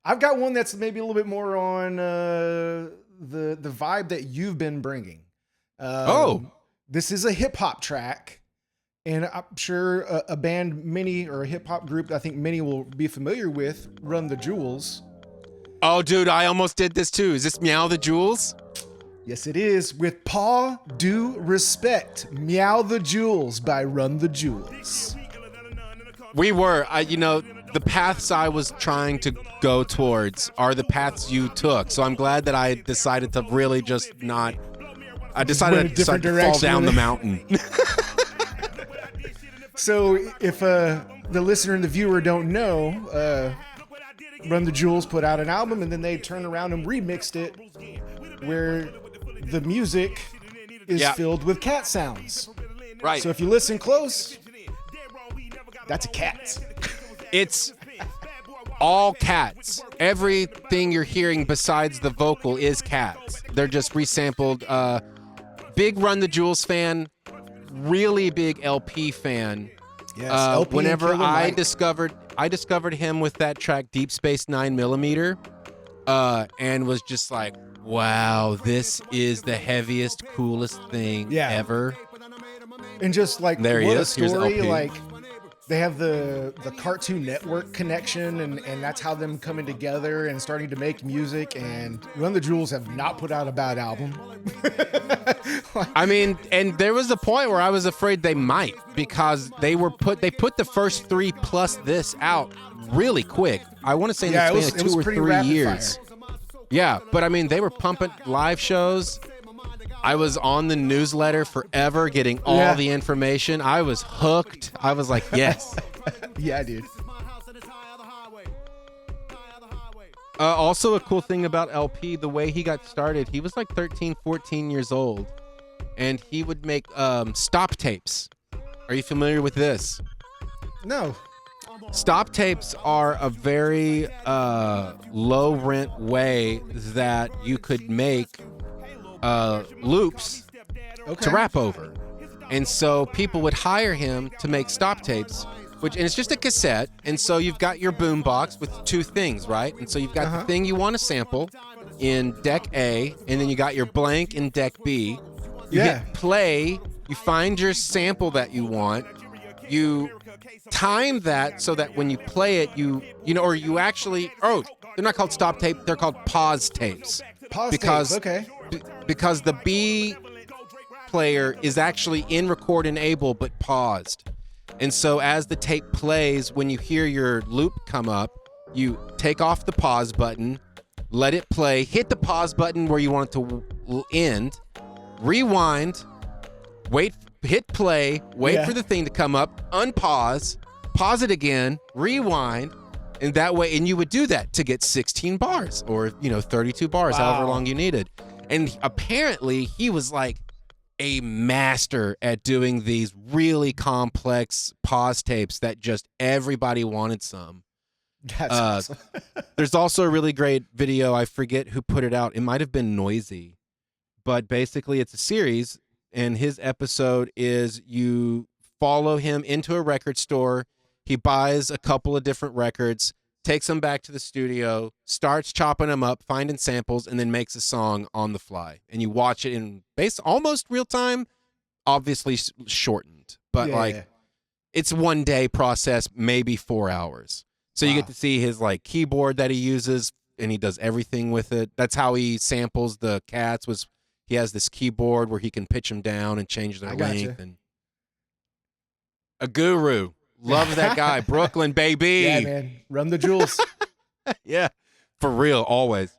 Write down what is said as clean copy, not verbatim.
I've got one that's maybe a little bit more on the vibe that you've been bringing. This is a hip hop track, and I'm sure a band many or a hip hop group that I think many will be familiar with, Run the Jewels. Oh, dude, I almost did this too. Is this Meow the Jewels? Yes, it is, with Paw Due Respect, Meow the Jewels by Run the Jewels. We were, the paths I was trying to go towards are the paths you took. So I'm glad that I decided to really just not. I decided to fall down the mountain. So if the listener and the viewer don't know, Run the Jewels put out an album and then they turned around and remixed it where the music is filled with cat sounds. Right. So if you listen close, that's a cat. It's all cats. Everything you're hearing besides the vocal is cats. They're just resampled. Big Run the Jewels fan, really big LP fan. Yes, LP whenever I discovered him with that track Deep Space 9mm, and was just like, wow, this is the heaviest, coolest thing ever. And just like there what he a is. Here's story, LP. like they have the Cartoon Network connection, and that's how them coming together and starting to make music. And Run the Jewels have not put out a bad album. I mean, and there was a point where I was afraid they might, because they put the first 3 plus this out really quick. I want to say in the span of 2 or 3 years. Yeah, but I mean, they were pumping live shows. I was on the newsletter forever, getting all the information. I was hooked. I was like, yes. Yeah, dude. Also, a cool thing about LP, the way he got started, he was like 13, 14 years old, and he would make stop tapes. Are you familiar with this? No. Stop tapes are a very low rent way that you could make loops to rap over. And so people would hire him to make stop tapes, and it's just a cassette. And so you've got your boom box with 2 things, right? And so you've got the thing you want to sample in deck A, and then you got your blank in deck B. You hit play, you find your sample that you want, you time that so that when you play it, they're not called stop tape, they're called pause tapes. Tapes, okay. Because the B player is actually in record enable but paused. And so as the tape plays, when you hear your loop come up, you take off the pause button, let it play, hit the pause button where you want it to end, rewind, hit play, wait for the thing to come up, unpause, pause it again, rewind, and that way, and you would do that to get 16 bars or 32 bars, however long you needed. And apparently he was like a master at doing these really complex pause tapes that just everybody wanted some. That's awesome. There's also a really great video. I forget who put it out. It might have been Noisy, but basically it's a series, and his episode is you follow him into a record store. He buys a couple of different records, takes them back to the studio, starts chopping them up, finding samples, and then makes a song on the fly. And you watch it in almost real time, obviously shortened, but it's 1 day process, maybe 4 hours. So you get to see his keyboard that he uses, and he does everything with it. That's how he samples the cats. He has this keyboard where he can pitch them down and change their length. And a guru. Love that guy. Brooklyn, baby. Yeah, man. Run the Jewels. Yeah, for real, always.